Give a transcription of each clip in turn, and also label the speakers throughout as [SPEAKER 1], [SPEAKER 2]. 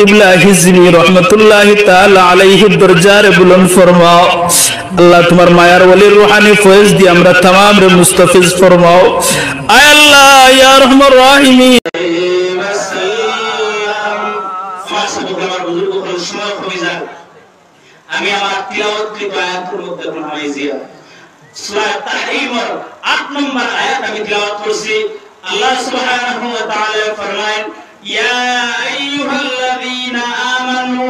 [SPEAKER 1] ইবলা হিজমি রহমাতুল্লাহি তাআলা আলাইহি দরজারে বুলন্দ ফরমাও। আল্লাহ তোমার মায়ার ওলির রূহানি ফয়েজ দিয়ে আমরা तमाम রে মুস্তাফিজ ফরমাও। আয় আল্লাহ ইয়া রহমান রাহিমিন।
[SPEAKER 2] আমি আমার তিলাওয়াতকৃত আয়াতের মধ্যে হাফেজিয়া সূরা তাহরিমের 8 নম্বর আয়াত আমি তিলাওয়াত করছি। আল্লাহ সুবহানাহু ওয়া তাআলা ফরমায় ইয়া আইয়ুহাল্লাযীনা আমানু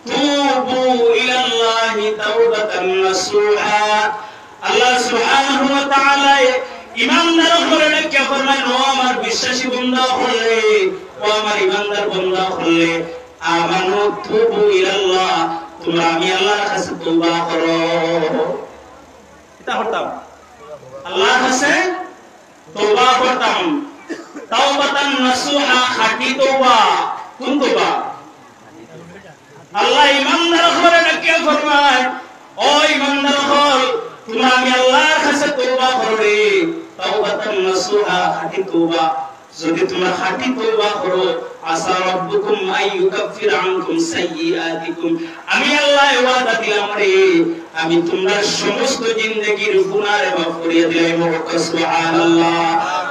[SPEAKER 2] তুবু ইলাল্লাহি তাওবাতান নাসুহা। আল্লাহ সুবহানাহু ওয়া তাআলা ঈমানদারদেরকে ফরমায় ও আমার বিশ্বাসী বান্দা হলে, ও আমার ঈমানদার বান্দা হলে, আমানু তুবু ইলাল্লাহ, তোমরা আমি আল্লাহর কাছে তওবা করো। এটা করতাম আল্লাহর কাছে তওবা করতাম। তাওবাতান নাসুহা, খাঁটি তওবা। কোন তওবা? আল্লাহ ঈমানদার হলে ডাকে ফরমায় ও ঈমানদার হল, তোমরা আমি আল্লাহর কাছে তওবা করো রে। তাওবাতান নাসুহা, খাঁটি তওবা। যদি তোমরা খাঁটি তওবা করো, আসা রাব্বুকুম আইয়ুকাফির আনকুম সাইয়্যাতিকুম, আমি আল্লাহ ওয়াদা দিলাম রে, আমি তোমার সমস্ত জিন্দেগীর গুনাহ মাফ করিয়ে দিলাম। সুবহানাল্লাহ।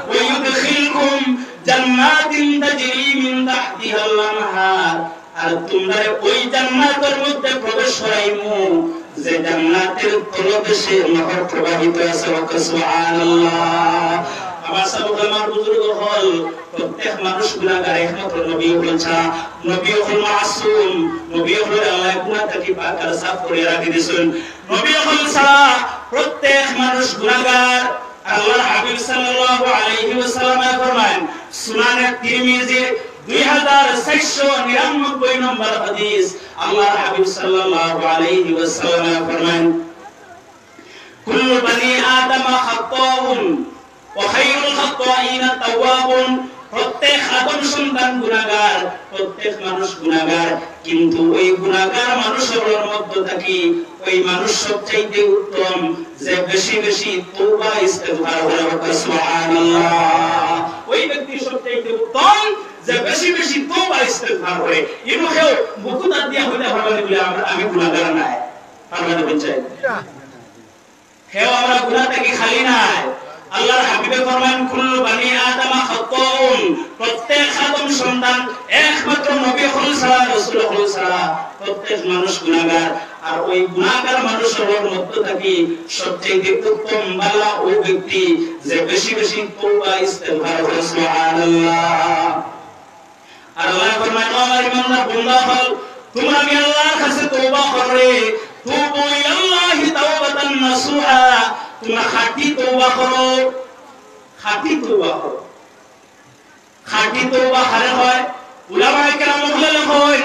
[SPEAKER 2] ওয়া ইউদখিলকুম জান্নাতিন তাজরি মিন তাহতিহাল আনহার, আর তোমরা ওই জান্নাতের মধ্যে প্রবেশ করাইমু যে জান্নাতের তলদেশে নহর প্রবাহিত আছে। সুবহানাল্লাহ। আমার সাবুকামার বুজুর্গ হল, প্রত্যেক মানুষ গুনাহগার, একমাত্র নবী হলেন ছাড়া। নবী হল মাসুম, নবী হল আল্লাহ গুনাহ থেকে পাক আর সাফ করে রাখি দিয়েছেন। নবী হল ছাড়া প্রত্যেক মানুষ গুনাহগার। আল্লাহর হাবিব সাল্লাল্লাহু আলাইহি ওয়াসাল্লাম ফরমান সুনানে তিরমিজি 2499 নম্বর হাদিস, আল্লাহর হাবিব সাল্লাল্লাহু আলাইহি ওয়াসাল্লাম ফরমান কুল্লু বনি আদম খাত্তাউন ওয়া খায়রুল খাত্তাইনা তাওয়াবুন। প্রত্যেক আদম সন্তান গুনাহগার, প্রত্যেক মানুষ গুনাহগার, কিন্তু ওই গুনাহগার মানুষের মধ্যে থাকি ওই মানুষ সবচেয়ে উত্তম যে বেশি বেশি তওবা ইস্তিগফার করে। সুবহানাল্লাহ। ওই ব্যক্তি সবচেয়ে উত্তম যে বেশি বেশি তওবা ইস্তিগফার করে। ইনো কেউ মুকুতা দিয়া হইলে ভাবলে বলে আমি গুনাহগার নাই, ভাবলে বলছে কেউ আমরা গুনাহ থেকে খালি নাই। আল্লাহর হাবিবে ফরমান কুল্লু বনি আদম খাত্তাউন, প্রত্যেক আদম সন্তান, একমাত্র নবী হল ছাড়া, রাসূল হল ছাড়া প্রত্যেক মানুষ গুনাহগার। আর ওই গুনাহগার মানুষের মধ্যে থাকি সবচেয়ে উত্তম বালা ওই ব্যক্তি যে বেশি বেশি তওবা ইস্তিগফার করে। সুবহানাল্লাহ। আর আল্লাহ ফরমান ও আমার ইমানদার বান্দা হল, তোমরা আমি আল্লাহর কাছে তওবা করো, তুবু ইলাল্লাহি তাওবাতান নাসুহা, তোমরা খাঁটি তওবা করো। খাঁটি তওবা করো। খাঁটি তওবা কারে হয়? উলামায়ে কেরাম বলেন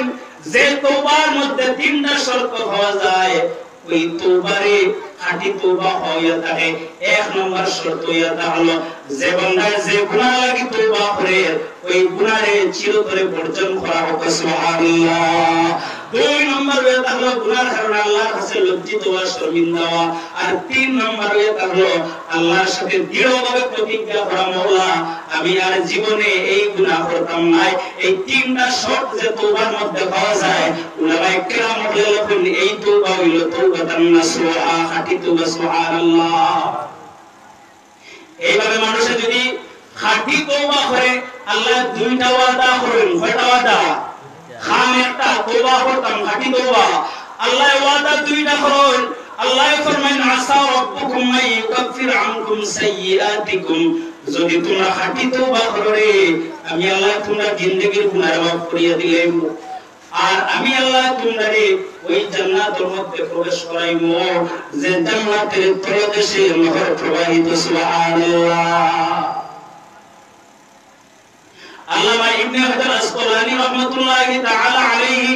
[SPEAKER 2] যে তওবার মধ্যে তিনটা শর্ত পাওয়া যায়, ওই তওবারে খাঁটি তওবা হইয়া থাকে। এক নম্বর শর্ত এটা হলো যে বান্দা যে গুনাহ লাগি তওবা করে ওই গুনাহে চিরতরে বর্জন করা হোক। সুবহানাল্লাহ। দুই নম্বর এটা হলো গুনাহর কারণে আল্লাহর কাছে লজ্জিত হওয়া, শর্মিন্দা হওয়া। আর তিন নম্বর এটা হলো আল্লাহর সাথে দৃঢ়ভাবে প্রতিজ্ঞা করা, মাওলা আমি আর জীবনে এই গুনাহ করতাম না। এই তিনটা শর্ত যে তওবার মধ্যে পাওয়া যায়, উলামায়ে কেরাম বলেন এই তওবা হইল তাওবাতান নাসুহা, খাঁটি তওবা। সুবহানাল্লাহ। এইভাবে মানুষে যদি খাঁটি তওবা করে, আল্লাহ দুইটা ওয়াদা করেন। কয়টা ওয়াদা? খাম একটা তওবা করতাম, খাঁটি তওবা। আল্লাহ ওয়াদা দুইটা করেন। আল্লাহ ফরমান আসা রাব্বুকুম আইয়ুকাফির আনকুম সাইয়্যাতিকুম, যদি তোমরা খাঁটি তওবা করো রে, আমি আল্লাহ তোমরা জিন্দেগীর গুনাহ মাফ করিয়ে দিলাম। আর আমি আল্লাহ তোমারে ওই জান্নাতের মধ্যে প্রবেশ করাইবো যে জান্নাতের তলদেশে নহর প্রবাহিত। সুবহানাল্লাহ। আল্লামা ইবনে হাজার আসকালানী রাহমাতুল্লাহি তাআলা আলাইহি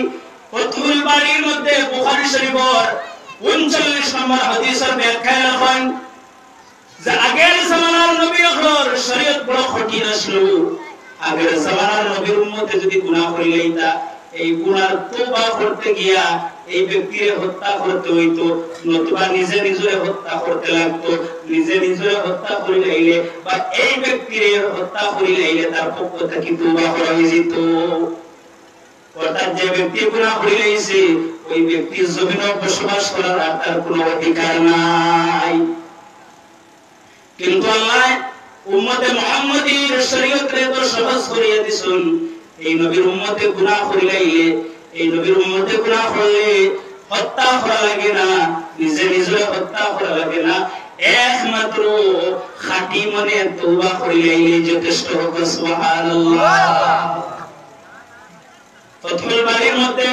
[SPEAKER 2] ফাতহুল বারীর মধ্যে বুখারী শরীফের 39 নম্বর হাদিসের ব্যাখ্যা লেখেন যে আগের জামানার নবী হলোর শরীয়ত বড় কঠিন ছিল। আগের জামানার নবীর উম্মতে যদি গুনাহ করিলেইতা, এই গুনার তওবা করতে গিয়া এই ব্যক্তিকে হত্যা করতে হইতো, নতুবা নিজে নিজে হত্যা করতে লাগতো। নিজে নিজে হত্যা করিলে বা এই ব্যক্তিকে হত্যা করিলে তার পক্ষ থেকে তওবা করা যেত। অর্থাৎ যে ব্যক্তি গুনাহ করে গেছে ওই ব্যক্তি জমিনে বসবাস করার আর তার কোনো অধিকার নাই। কিন্তু আল্লাহ উম্মতে মুহাম্মাদীর শরীয়তরে তো সহজ করিয়া দিছেন। এই নবীর উম্মতে গুনাহ করে গেলে, এই নবীর উম্মতে গুনাহ করলে হত্যা করা লাগে না, নিজে নিজে হত্যা করা লাগে না, একমাত্র খাঁটি মনে তওবা করিলেই যথেষ্ট হবে। সুবহানাল্লাহ। ফাতহুল বারীর মধ্যে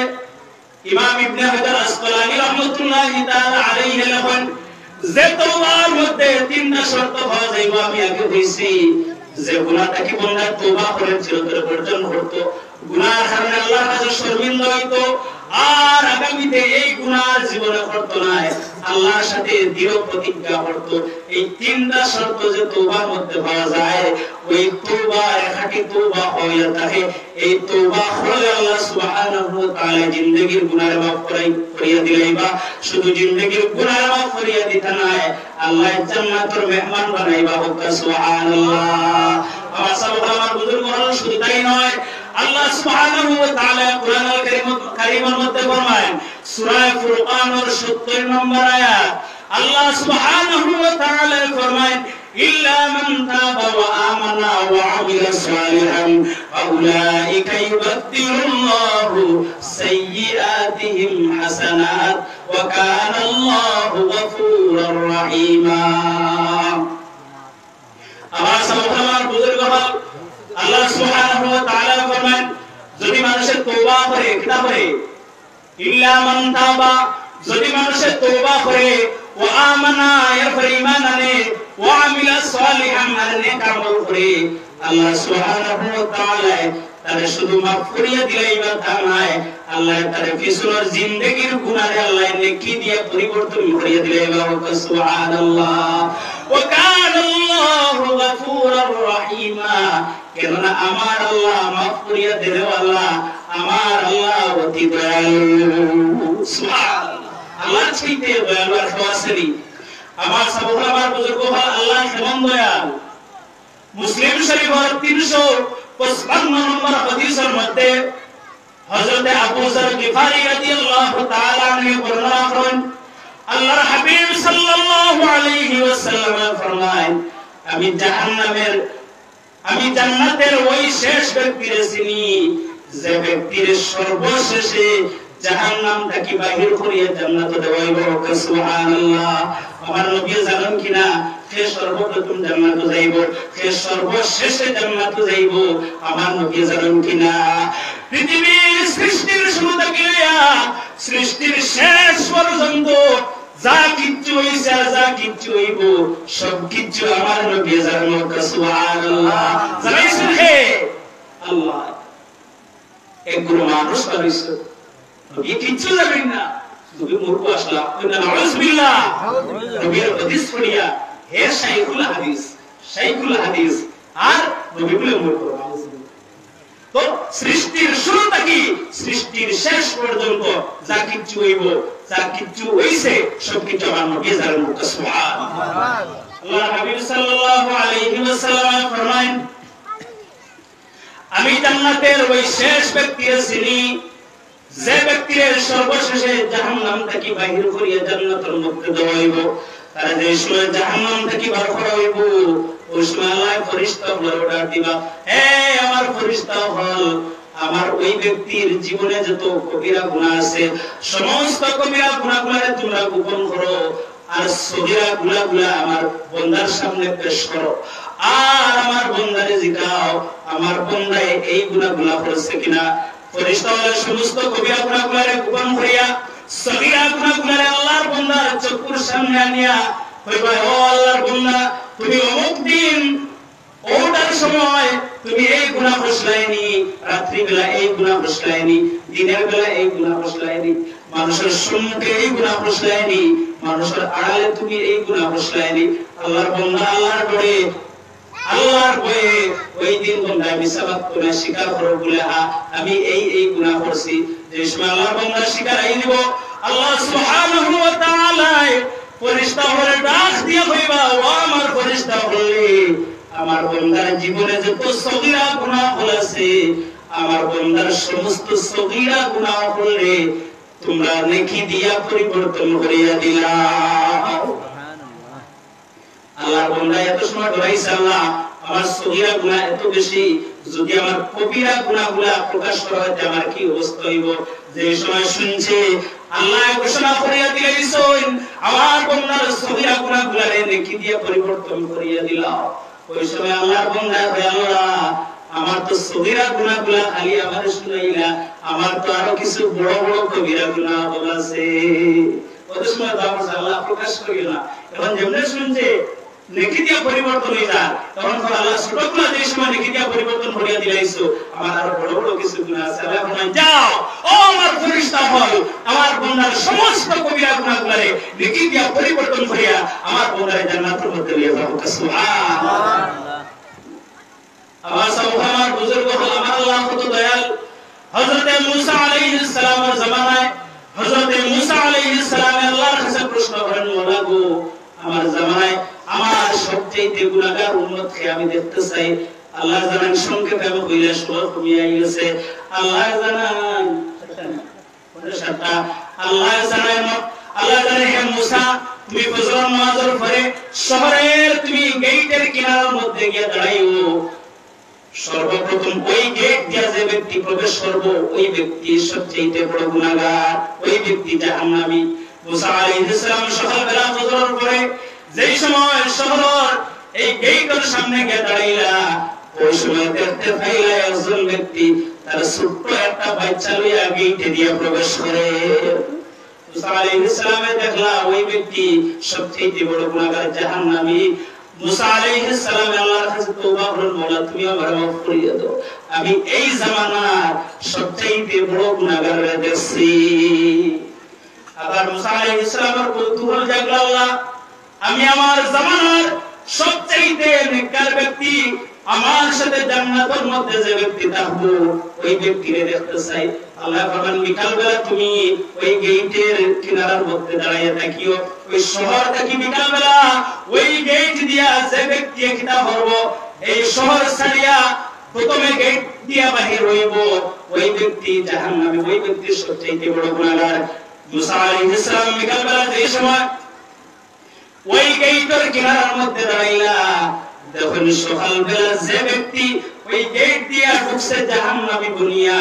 [SPEAKER 2] ইমাম ইবনে হাজার আসকালানী রাহমাতুল্লাহি তাআলা আলাইহি লেখেন যে তওবার মধ্যে তিনটা শর্ত পাওয়া যাইবে। আমি আগে কইছি যে গুনাহটা কি বান্দা তওবা করে চিরতরে বর্জন করত, গুনাহর কারণে আল্লাহর কাছে শর্মিন্দা হইতো, আর আগামীতে এই গুনাহ জীবনে করত না, আল্লাহর সাথে দৃঢ় প্রতিজ্ঞা করত। এই তিনটা শর্ত যে তওবার মধ্যে পাওয়া যায়, ওই তওবা খাঁটি তওবা হইয়া থাকে। এই তওবা হলে আল্লাহ সুবহানাহু ওয়া তাআলা জিন্দেগীর গুনাহ মাফ করিয়া দিলাইবা। শুধু জিন্দেগীর গুনাহ মাফ করিয়া দিতা না, আল্লাহ জান্নাতের মেহমান বানাইবা। সুবহানাল্লাহ। আমার সাহাবা আমার বুজুর্গ হল শুধু তাই নয়, আল্লাহ সুবহানাহু ওয়া তাআলা কুরআনুল কারীমের মধ্যে ফরমায়েন সূরা ফুরকানের 70 নম্বর আয়াত, আল্লাহ সুবহানাহু ওয়া তাআলা ফরমায়েন ইল্লা মান তাবা ওয়া আমানা ওয়া আমিলা সালিহান ফাউলাইকা ইউবাদদিলুল্লাহু সাইয়্যাতিহিম হাসানাত ওয়া কানা আল্লাহু গফুরুর রহিমা। আমার সাহাবার বুজুর্গ হল আল্লাহ সুবহানাহু ওয়া তাআলা ফরমান যদি মানুষের তওবা করে, কিনা করে ইল্লা মান তাবা, যদি মানুষের তওবা করে, ওয়া আমানা এরপর ঈমান আনে, ওয়া আমিলা সালিহান আর নেক আমল করে, আল্লাহ সুবহানাহু ওয়া তাআলা তারে শুধু মাফ করিয়া দিলেই বা তা নয়, আল্লাহ তারে পিছনের জিন্দেগীর গুনাহে আল্লাহ নেকি দিয়ে পরিবর্তন করিয়া দিলেই বা। সুবহানাল্লাহ। ওয়া কানা আল্লাহু গফুরুর রহিমা। কেননা আমার আল্লাহ মাফ করিয়া দিলেও আল্লাহ, আমার আল্লাহ অতি দয়ালু। সুবহানাল্লাহ। আল্লাহ চাইতে দয়ালু আর কেউ আসেনি। আমার সাহাবা আমার বুজুর্গ হল আল্লাহ কেমন দয়াল। মুসলিম শরীফের 355 নম্বর হাদিসের মধ্যে হযরত আবু যর গিফারি রাদিয়াল্লাহু তাআলা আনহু বর্ণনা করেন, আল্লাহর হাবিব সাল্লাল্লাহু আলাইহি ওয়াসাল্লাম ফরমায় আমি জান্নাতের ওই শেষ ব্যক্তির চিনি যে ব্যক্তির সর্বশেষে জাহান্নাম থেকে বাহির করিয়া জান্নাতে দেওয়াইব। সুবহানাল্লাহ। আমার নবী জানেন কিনা কে সর্বপ্রথম জান্নাতে যাইব, কে সর্বশেষে জান্নাতে যাইব, আমার নবী জানেন কিনা? পৃথিবীর সৃষ্টির শুরু থেকে সৃষ্টির শেষ পর্যন্ত যা কিচ্ছু হইছে, যা কিচ্ছু হইব, সব কিচ্ছু আমার নবী জানেন। সুবহানাল্লাহ। জানাইছেন হে আল্লাহ, একগুলো মানুষ বানাইছে, নবী কিচ্ছু জানেন না, নবী মূর্খ আসলা। নাউযুবিল্লাহ। নবীর হাদিস পড়িয়া হে শাইখুল হাদিস, শাইখুল হাদিস, আর নবী বলে মূর্খ। তো সৃষ্টির শুরু থেকে সৃষ্টির শেষ পর্যন্ত যা কিচ্ছু হইব, যা কিচ্ছু হইছে, সব কিছু আমার নবী জানেন। সুবহানাল্লাহ। আল্লাহর হাবিব সাল্লাল্লাহু আলাইহি ওয়াসাল্লাম ফরমায়েন আমি জান্নাতের ওই শেষ ব্যক্তির চিনি যে ব্যক্তির সর্বশেষে জাহান্নাম থেকে বাহির করিয়া জান্নাতের মধ্যে দেওয়া হইব। তারা যে সময় জাহান্নাম থেকে বার করা হইব, ওই সময় আল্লাহ ফেরেশতাগুলোর অর্ডার দিবা, হে আমার ফেরেশতা হল, আমার ওই ব্যক্তির জীবনে যত কবিরা গুনাহ আছে সমস্ত কবিরা গুনাহগুলো তোমরা গোপন করো, আর সগীরা গুনাহগুলো আমার বান্দার সামনে পেশ করো, আর আমার বান্দারে জিজ্ঞাসা আমার বান্দায় এই গুনাহগুলো করেছে কিনা। ফেরেশতারা সমস্ত কবিরা গুনাহগুলো গোপন করিয়া সগীরা গুনাহগুলো আল্লাহর বান্দার চক্ষুর সামনে আনিয়া কইবা, ও আল্লাহর বান্দা, তুমি অমুক দিন ওটার সময় তুমি এই গুনাহ করছলাইনি, রাত্রি বেলা এই গুনাহ করছলাইনি, দিনের বেলা এই গুনাহ করছলাইনি, মানুষের সম্মুখে এই গুনাহ করছলাইনি, মানুষের আড়ালে তুমি এই গুনাহ করছলাইনি। আল্লাহর বান্দা আল্লাহর ডরে, আল্লাহর ভয়ে ওই দিন তোমরা মিসাবাত করে স্বীকার করো বলে, আমি এই গুনাহ করছি। যে সময় আল্লাহর বান্দা স্বীকার আই দিব, আল্লাহ সুবহানাহু ওয়া তাআলা ফেরেশতা হলে ডাক দিয়া কইবা, ও আমার ফেরেশতা হলে আমার বান্দার জীবনে যত সগীরা গুনাহ হয়েছে আমার বান্দার সমস্ত সগীরা গুনাহ করলে তোমরা নেকি দিয়া পরিবর্তন করিয়া দিলাও। আল্লাহর বান্দা এত সময় ডরাইছে, আল্লাহ আমার সগীরা গুনাহ এত বেশি, যদি আমার কবিরা গুনাহগুলা প্রকাশ করা হয় আমার কি অবস্থা হইব। যে সময় শুনছে আল্লাহ ঘোষণা করিয়া দিলেন আমার বান্দার সগীরা গুনাহগুলারে নেকি দিয়া পরিবর্তন করিয়া দিলাও। ওই সময় আল্লাহর বান্দা কয় আল্লাহ আমার তো সগীরা গুনাহগুলা খালি আমারে শুনাইলা, আমার তো আরো কিছু বড় বড় কবিরা গুনাহ আছে। ওই সময় আল্লাহ প্রকাশ করিল না। এখন যেমন শুনছে নেকি দিয়া পরিবর্তন হয়ে যায়, তখন আল্লাহ ছোটগুলা যে সময় নেকি দিয়া পরিবর্তন করিয়া দিলাইছো আমার আরো বড় বড় কিছু গুনাহ আছে। আল্লাহ বলেন যাও ও আমার ফেরেশতা হল আমার বান্দার সমস্ত কবিরা গুনাহগুলারে নেকি দিয়া পরিবর্তন করিয়া আমার বান্দারে জান্নাতের মধ্যে নিয়ে যাও। সুবহানাল্লাহ। আমার সাহাবার বুজুর্গ হল আমার আল্লাহ কত দয়াল। হযরত মুসা আলাইহিস সালামের জামানায় হযরত মুসা আলাইহিস সালাম আল্লাহর কাছে প্রশ্ন করেন, মোলা গো আমার জামানায় আমার সবচেয়ে গুনাহগার উম্মতকে আমি দেখতে চাই। আল্লাহ জানান সংক্ষেপে আমি কইলা সব কমিয়ে গেছে। আল্লাহ জানান আল্লাহ জানে হে মুসা তুমি ফজর নামাজের পরে শহরের তুমি গেটের কিনারার মধ্যে গিয়ে দাঁড়াইও। সর্বপ্রথম ওই গেট দিয়ে যে ব্যক্তি প্রবেশ করবে ওই ব্যক্তি সবচেয়ে বড় গুনাহগার, ওই ব্যক্তি জাহান্নামী। মুসা আলাইহিস সালাম সকালবেলা ফজরের পরে যেই সময় শহরের এই গেটের সামনে গিয়ে দাঁড়াইলা, ওই সময় দেখতে পাইলা একজন ব্যক্তি তার ছোট্ট একটা বাচ্চা লইয়া গেটে দিয়ে প্রবেশ করে। মুসা আলাইহিস সালামে দেখলা ওই ব্যক্তি সবচেয়ে বড় গুনাহগার, জাহান্নামী। মুসা আলাইহিস সালাম আল্লাহর কাছে তওবা করলেন, মাওলা তুমি আমারে মাফ করিয়া দাও, আমি এই জামানার সবচেয়ে বড় গুনাহগার দেখছি। আবার মুসা আলাইহিস সালামের কৌতূহল জাগলো, আল্লাহ আমি আমার জামানার সবচেয়ে নেককার ব্যক্তি আমার সাথে জান্নাতের মধ্যে যে ব্যক্তি থাকবো ওই ব্যক্তিকে দেখতে চাই। আল্লাহ বলেন বিকাল বেলা তুমি ওই গেটের কিনারার মধ্যে দাঁড়াইয়া থাকিও। ওই শহর থেকে বিকাল বেলা ওই গেট দিয়া যে ব্যক্তি কিনা হবো এই শহর ছাড়িয়া প্রথমে গেট দিয়া বাহির হইব ওই ব্যক্তি জাহান্নামী, ওই ব্যক্তি সবচেয়ে বড় গুনাহগার। মুসা আলাইহিস সালাম বিকাল বেলা যে সময় ওই গেটের কিনারার মধ্যে দাঁড়াইলা, যখন সকালবেলা যে ব্যক্তি ওই গেট দিয়া ঢুকছে জাহান্নামী বনিয়া,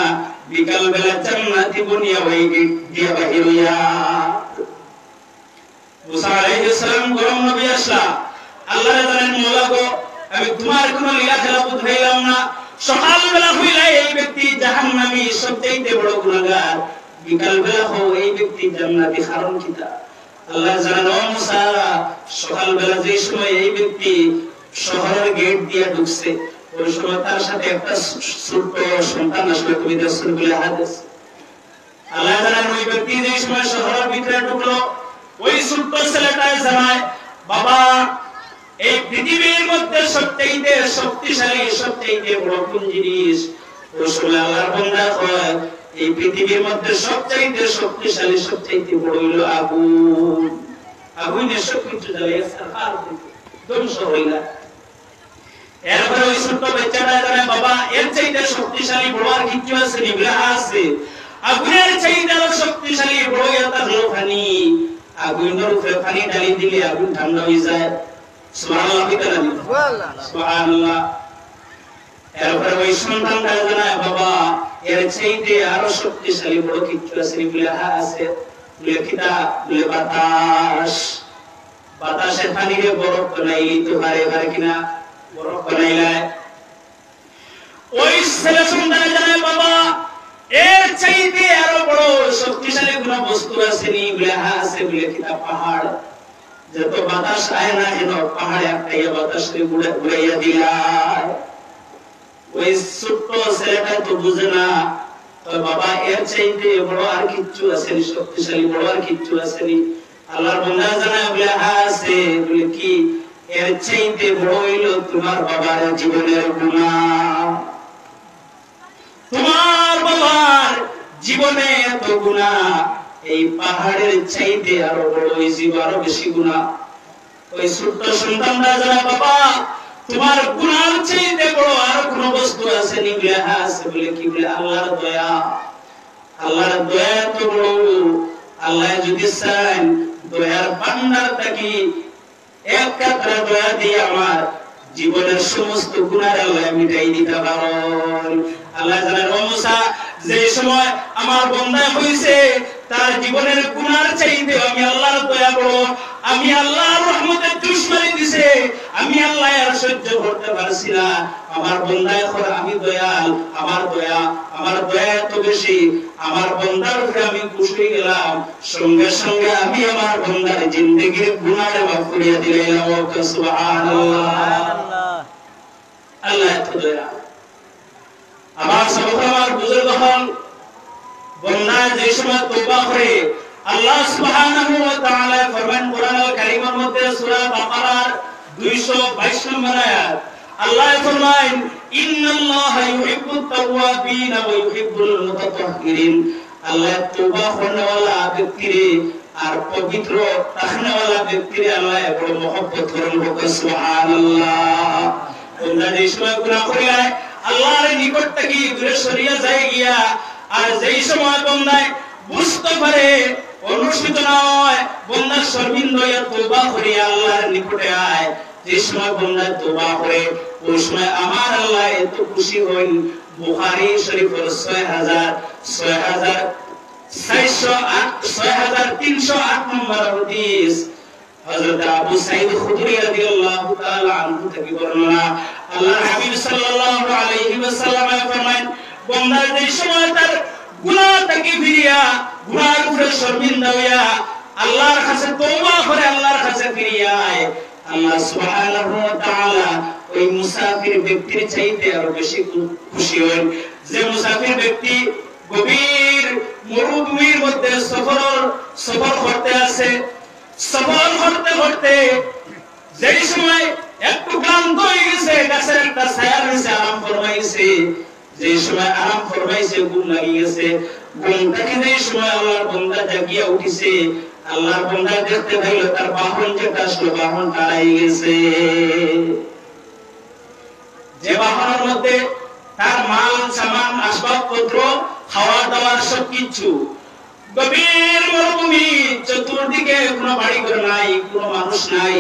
[SPEAKER 2] বিকাল বেলা জান্নাতি বনিয়া ওই গেট দিয়া বাহির হইয়া। মুসা আলাইহিস সালাম গরম নবী আসলা, আল্লাহর জানেন মোলা গো আমি তোমার কোনো লীলা খেলা বুঝাইলাম না। সকালবেলা হইলা এই ব্যক্তি জাহান্নামী সবচেয়ে বড় গুনাহগার, বিকাল বেলা হও এই ব্যক্তি জান্নাতি, কারণ কিটা? আল্লাহ জানেন ও মুসা সকালবেলা যে সময় এই ব্যক্তি শহরের গেট দিয়ে ঢুকছে ওই সময় তার সাথে একটা ছোট্ট সন্তান আসলে, তুমি রাসূল বলে হাদিস। আল্লাহ জানেন ওই ব্যক্তি যে সময় শহরের ভিতরে ঢুকলো ওই ছোট্ট ছেলেটাই জানায়, বাবা এই পৃথিবীর মধ্যে সবচেয়ে শক্তিশালী সবচেয়ে বড় কোন জিনিস? ওই সময় আল্লাহর বান্দা কয় এই পৃথিবীর মধ্যে সবচেয়ে শক্তিশালী সবচেয়ে বড় হলো আগুন। আগুনে সবকিছু জ্বালিয়ে সাফার ধ্বংস হইলা। এরপরে ওই ছোট্ট বাচ্চাটা জানে বাবা এর চাইতে শক্তিশালী বড় আর কিছু আছে নি? আছে। আগুনের চাইতে আরো শক্তিশালী বড় একটা হলো পানি। আগুনের উপরে পানি ঢালি দিলে আগুন ঠান্ডা হয়ে যায়। সুবহানাল্লাহ সুবহানাল্লাহ। এরপরে ওই সন্তানটা জানায় বাবা এর চাইতে আরো শক্তিশালী বড় কিছু আছে নি? আছে। কিতা? বাতাস। বাতাসের পানিরে বরফ বানাই তো পারে কিনা? বরফ বানাইলায়। ওই ছেলে সন্তান জানায় বাবা এর চাইতে আরো বড় শক্তিশালী কোন বস্তু আছে নি? আছে। কিতা? পাহাড়। যত বাতাস আয় না কেন পাহাড়ে একটা বাতাসকে উড়াইয়া দিলায়। ওই ছোট্ট ছেলেটা তো বুঝে না, বাবা এর চাইতে বড় আর কিচ্ছু আছে নি? শক্তিশালী বড় আর কিচ্ছু আছে নি? আল্লাহর বান্দা জানায় বলে আছে। বলে কি? এর চাইতে বড় হইলো তোমার বাবার জীবনের গুনাহ। তোমার বাবার জীবনে এত গুনাহ, এই পাহাড়ের চাইতে আরো বড়, ওই জীব আরো বেশি গুনাহ। ওই ছোট্ট সন্তানরা জানায় বাবা তোমার গুনার চাইতে বড় আর কোন বস্তু আছে নি? আছে বলে কি বলে আল্লাহর দয়া। আল্লাহর দয়া তো বড়। আল্লাহ যদি চান দয়ার ভান্ডার থাকি এক কাতরা দয়া দিয়ে আমার জীবনের সমস্ত গুনাহ আল্লাহ মিটাই দিতে পারেন। আল্লাহ জানেন ও মুসা, যে সময় আমার বান্দা হইছে তার জীবনের গুনার চাইতে আমি আল্লাহর দয়া বড়। আমি আল্লাহর রহমতের দুশমনি দিছে, আমি আল্লাহ আর সহ্য করতে পারছি না। আমার বান্দা এখন আমি দয়াল, আমার দয়া এত বেশি, আমার বান্দার উপরে আমি খুশি হয়ে গেলাম। সঙ্গে সঙ্গে আমি আমার বান্দার জিন্দেগির গুনাহ মাফ করিয়া দিলাম। সুবহানাল্লাহ। আল্লাহ এত দয়া। আমার সাহাবা আমার বুজুর্গ হন, বান্দা যে সময় তওবা করে আল্লাহ সুবহানাহু ওয়া তাআলা ফরমান কোরআনুল কারীমের মধ্যে সূরা বাকারার 222 নম্বর আয়াত, আল্লাহ ফরমান ইন্নাল্লাহা ইউহিব্বুত তাওয়াবিন ওয়া ইউহিব্বুল মুতাতাহহিরিন। আল্লাহ তওবা করনেওয়ালা ব্যক্তিরে আর পবিত্র রাখনেওয়ালা ব্যক্তিরে আল্লাহ বড় মহব্বত করেন। সুবহানাল্লাহ। বান্দা যে সময় গুনাহ করে আল্লাহর নিকট থেকে দূরে সরিয়া যায় গিয়া, আর যেই সময় বান্দায় বুঝতে পারে অনুষ্ঠিত না হয়, বান্দা শর্মিন্দ হইয়া তওবা করে আল্লাহর নিকটে আয়, যে সময় বান্দা তওবা করে ওই সময় আমার আল্লাহ এত খুশি হন। বুখারী শরীফের 6308 নম্বর হাদিস, হযরত আবু সাঈদ খুদরী রাদিয়াল্লাহু তাআলা আনহু থেকে বর্ণনা, আল্লাহর হাবিব সাল্লাল্লাহু আলাইহি ওয়াসাল্লাম ফরমায়, বান্দা যে সময় তার গুনাহ থেকে ফিরিয়া গুনাহর উপরে শর্মিন্দা হইয়া আল্লাহর কাছে তওবা করে আল্লাহর কাছে ফিরিয়া আয়, আল্লাহ সুবহানাহু ওয়া তাআলা ওই মুসাফির ব্যক্তির চাইতে আরো বেশি খুশি হন। যে মুসাফির ব্যক্তি গভীর মরুভূমির মধ্যে সফর করতে আছে, সফর করতে করতে যেই সময় একটু ক্লান্ত হয়ে গেছে, গাছের একটা ছায়ার নিচে আরাম ফরমাইছে, যে সময় আরাম ফরমাইছে ঘুম লাগি গেছে, ঘুম থেকে যে সময় আল্লাহর বান্দা জাগিয়া উঠিছে, আল্লাহর বান্দা দেখতে পাইল তার বাহন যেটা আসলো বাহন হারাই গেছে। যে বাহনের মধ্যে তার মাল সামান আসবাবপত্র খাওয়া দাওয়ার সবকিছু, গভীর মরুভূমি, চতুর্দিকে কোনো বাড়ি ঘর নাই, কোনো মানুষ নাই,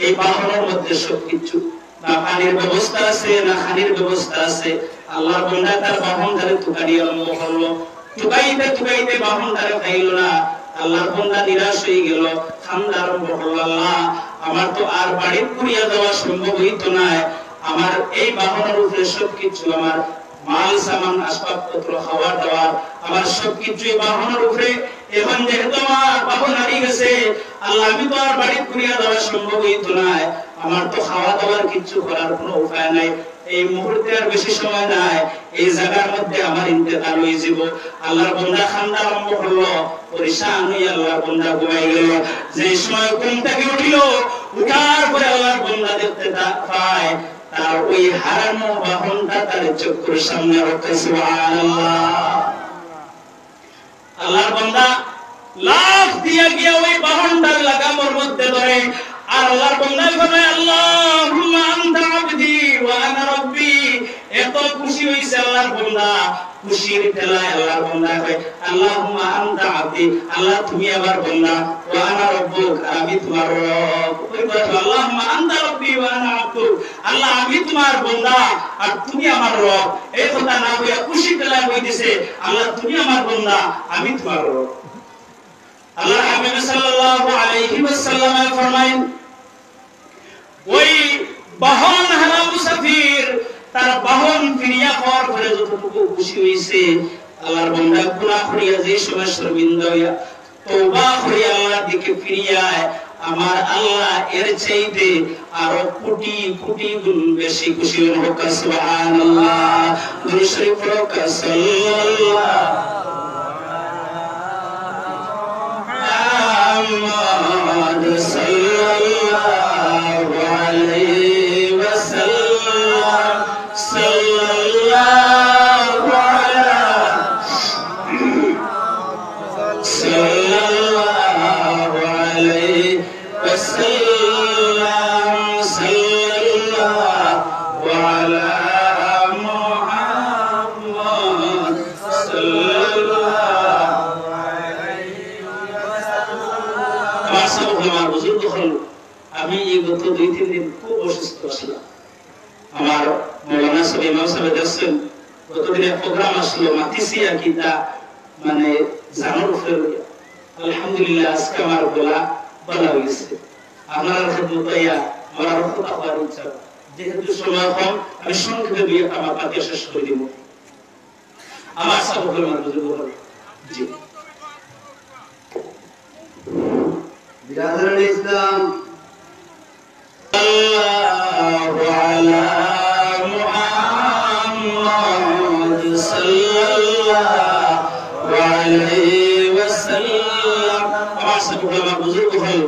[SPEAKER 2] এই বাহনের মধ্যে সবকিছু, না পানির ব্যবস্থা আছে না খানির ব্যবস্থা আছে। আল্লাহর বান্দা তার বাহন ধরে তুকারি আরম্ভ করলো, তুকাইতে বাহন ধরে খাইল না। আল্লাহর বান্দা নিরাশ হয়ে গেল, খান্দা আরম্ভ করলো, আল্লাহ আমার তো আর বাড়ি ঘুরিয়া যাওয়া সম্ভব হইতো না, আমার এই বাহনের উপরে সবকিছু, আমার মাল সামান আসবাবপত্র খাওয়া দাওয়া আমার সবকিছু বাহনের উপরে, এখন যেহেতু আমার বাহন হারিয়ে গেছে, আল্লাহ আমি তো আর বাড়ি ঘুরিয়া যাওয়া সম্ভব হইতো না, আমার তো খাওয়া দাওয়ার কিছু করার কোনো উপায় নাই, এই মুহূর্তে আর বেশি সময় নাই, এই জায়গার মধ্যে আমার ইন্তেকাল হয়ে যাব। আল্লাহর বান্দা খান্দা আরম্ভ করলো, পরিশান হয়ে আল্লাহর বান্দা ঘুমাই গেল। যে সময় ঘুম থেকে উঠিল, উঠার পরে আল্লাহর বান্দা দেখতে পায় তার ওই হারানো বাহনটা তার চোখের সামনে রাখছে। সুবহানাল্লাহ। আল্লাহর বান্দা লাফ দিয়া গিয়া ওই বাহনটার লাগামর মধ্যে ধরে, আর আল্লাহর বান্দা বলে আল্লাহুম্মা আনতা আবদি ওয়া আনা রাব্বি। এত খুশি হইছে আল্লাহর বান্দা, খুশির ঠেলায় আল্লাহর বান্দা কয় আল্লাহুম্মা আনতা আবদি, আল্লাহ তুমি আমার বান্দা, ওয়া আনা রাব্বুক, আমি তোমার রব। ওই কথা আল্লাহুম্মা আনতা রাব্বি ওয়া আনা আবদুক, আল্লাহ আমি তোমার বান্দা আর তুমি আমার রব। এই কথা না হইয়া খুশি ঠেলায় কইতেছে আল্লাহ তুমি আমার বান্দা, আমি তোমার রব। আল্লাহর হাবিব সাল্লাল্লাহু আলাইহি ওয়াসাল্লাম ফরমায়েন, ওই বাহন হারা মুসাফির তার বাহন ফিরিয়া পাওয়ার পরে যতটুকু খুশি হইছে, আল্লাহর বান্দা গুনাহ করিয়া যে সময় শর্মিন্দা হইয়া তওবা করিয়া আল্লাহর দিকে ফিরিয়া আয়, আমার আল্লাহ এর চাইতে আরো কোটি কোটি গুণ বেশি খুশি হোক। সুবহানাল্লাহ। দুরূদ শরীফ পড়ো, সাল্লাল্লাহু محمد صلى الله عليه وسلم صلى الله على صلى الله عليه وسلم صلى আমার বুজুর্গ হল আমি এই গত 2-3 দিন খুব অসুস্থ ছিলাম আমার মৌলানা সাহেব ইমাম সাহেব দেখছেন গতদিনের প্রোগ্রাম আসলো মাতিসিয়া কিতা মানে জানার উপরে আলহামদুলিল্লাহ আজকে আমার গলা ভালো হয়েছে আপনার খেদমতাইয়া আমার কথা হওয়ার ইচ্ছা যেহেতু সময় কম আমি সংক্ষেপে দিয়ে আমার পাতে শেষ করে দিব আমার সাবক আমার বুজুর্গ হল জি
[SPEAKER 3] বিরাদরুল ইসলাম
[SPEAKER 2] সাল্লাল্লাহু আলা মুহাম্মদ সাল্লাল্লাহু আলাইহি ওয়াসাল্লাম আমার সাবক আমার বুজুর্গ হল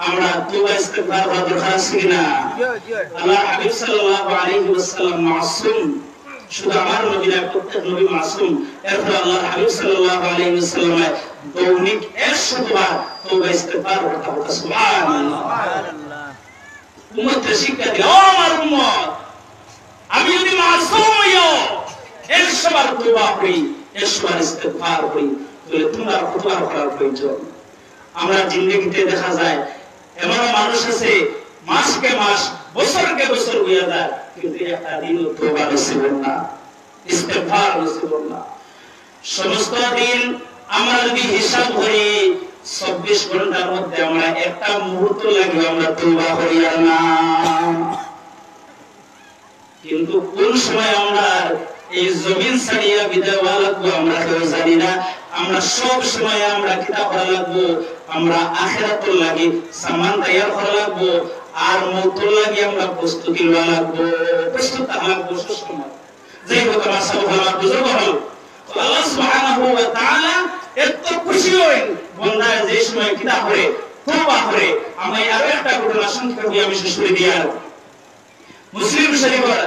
[SPEAKER 2] আমরা তওবা ইস্তিগফার করার দরকার আছে কিনা আল্লাহ হাবিব সাল্লাল্লাহু আলাইহি ওয়াসাল্লাম মাসুম শুধু আমার নবী না প্রত্যেক নবী মাসুম এরপর আল্লাহ হাবিব সাল্লাল্লাহু আলাইহি ওয়াসাল্লাম দৈনিক 100 বার তওবা ইস্তিগফার করতে হবে সুবহানাল্লাহ উম্মত শিক্ষা দিও আমার উম্মত আমি যদি মাসুম হইও 100 বার তওবা করি 100 বার ইস্তিগফার করি তাহলে তোমার কতবার করার প্রয়োজন আমরা জিন্দেগিতে দেখা যায় এমন মানুষ আছে মাসকে মাস বছরকে বছর হইয়া যায় কিন্তু একটা দিনও তওবা নসিব না ইস্তিগফার নসিব না সমস্ত দিন আমরা যদি হিসাব করি 24 ঘন্টার মধ্যে আমরা একটা মুহূর্ত লাগে আমরা তওবা করি না কিন্তু কোন সময় আমরা এই জমিন ছাড়িয়া বিদায় হওয়া লাগবো আমরা কেউ জানি না আমরা সব সময় আমরা কিতাব পড়া লাগবো আমরা আখিরাতুল লাগি সামান তৈয়ার করা লাগবো আর মউতুল লাগি আমরা প্রস্তুতি লওয়া লাগবো প্রস্তুত থাকা লাগবো সব সময় যেই হোক আমার সব আমার বুজুর্গ হল আল্লাহ সুবহানাহু ওয়া তাআলা এত খুশি হন বান্দা যে সময় কিতাব পড়ে তওবা করে আমি আরো একটা ঘটনা সংক্ষেপে আমি শেষ করে দিই আর মুসলিম শরীফের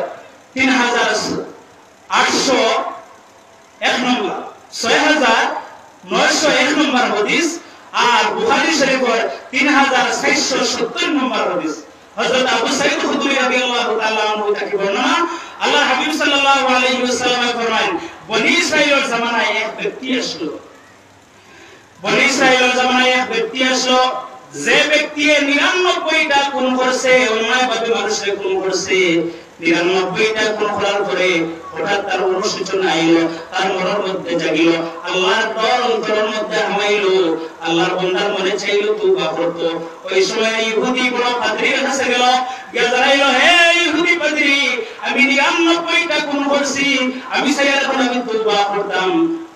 [SPEAKER 2] 3801 নম্বর 6901 নম্বর হাদিস আর বুখারী শরীফের 3470 নম্বর হাদিস হযরত আবু সাঈদ খুদরি রাদিয়াল্লাহু তাআলা আনহু থেকে বর্ণনা আল্লাহ হাবিব সাল্লাল্লাহু আলাইহি ওয়াসাল্লাম ফরমান বনি ইসরাঈলের জামানায় এক ব্যক্তি আসলো বনি ইসরাঈলের জামানায় এক ব্যক্তি আসলো যে ব্যক্তি 99টা খুন করছে অন্যায়ভাবে মানুষকে খুন করছে 99টা খুন করার পরে হঠাৎ তার অনুশোচনা আইলো তার মনের মধ্যে জাগিল আল্লাহর ডর অন্তরের মধ্যে হামাইলো আল্লাহর বান্দার মনে চাইলো তওবা করত ওই সময় ইহুদি বড় পাদ্রীর কাছে গেল গিয়ে জানাইলো হে ইহুদি পাদ্রী আমি 99টা খুন করছি আমি চাই এখন আমি তওবা করতাম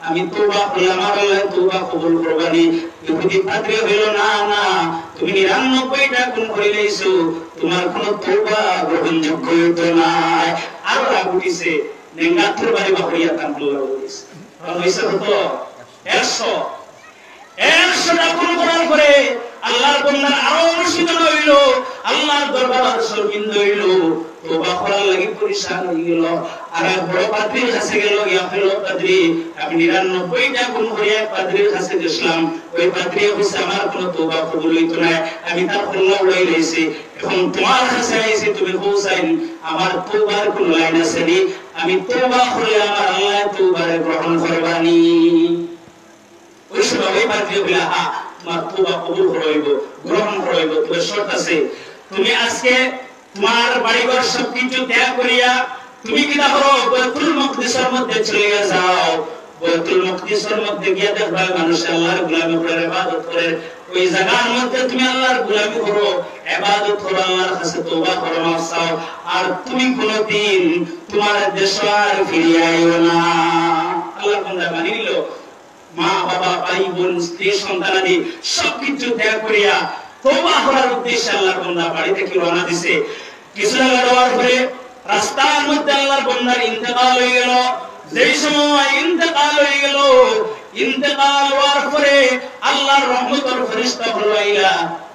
[SPEAKER 2] আমি তওবা করলাম আল্লাহ তওবা কবুল করবানি ইহুদি পাদ্রী হইল না না তুমি 99টা খুন করিলেছো তোমার কোনো তওবা গ্রহণযোগ্য হইতো না আর রাগ উঠিছে নেঙ্গাত্র বাড়ি বা হইয়া কামলা হইছে হইছে তো 100টা খুন করার পরে আল্লাহর বান্দার আরো অনুশোচনা হইল আল্লাহর দরবার শর্মিন্দা হইল তওবা করার লাগি পরিশান হই গেল আর বড় পাদ্রীর কাছে গেল ইয়া হলো পাদ্রী আমি 99টা খুন করিয়া পাদ্রীর কাছে গেছিলাম ওই পাদ্রী কইছে আমার কোনো তওবা কবুল হইতো না আমি তার কল্লা উড়াই লইছি এখন তোমার কাছে আইছি তুমি হোসাইন আমার তওবার কোন লাইন আছে নি আমি তওবা করলে আমার আল্লাহ তওবারে গ্রহণ করবানি ওই সময় ওই পাদ্রী বলে হ্যাঁ তোমার তওবা কবুল হইব গ্রহণ হইব তবে শর্ত আছে তুমি আজকে তোমার বাড়িঘর সবকিছু ত্যাগ করিয়া তুমি কি করো বাইতুল মুকদ্দিসের মধ্যে চলে যাও বাইতুল মুকদ্দিসের মধ্যে গিয়ে দেখবা মানুষ আল্লাহর গোলামি করে ইবাদত করে ওই জায়গার মধ্যে তুমি আল্লাহর গোলামি করো ইবাদত করো আল্লাহর কাছে তওবা করো মাফ চাও আর তুমি কোনদিন তোমার দেশে আর ফিরে আইও না আল্লাহ বান্দা মানি নিল মা বাবা ভাই বোন স্ত্রী সন্তানাদি সবকিছু ত্যাগ করিয়া তওবা করার উদ্দেশ্যে আল্লাহর বান্দা বাড়ি থেকে রওনা দিছে কিছু যাওয়ার পরে রাস্তার মধ্যে আল্লাহর বান্দার ইন্তেকাল হয়ে গেল যেই সময় ইন্তেকাল হয়ে গেল ইন্তেকাল হওয়ার পরে আল্লাহর রহমতের ফেরেশতা হলাইলা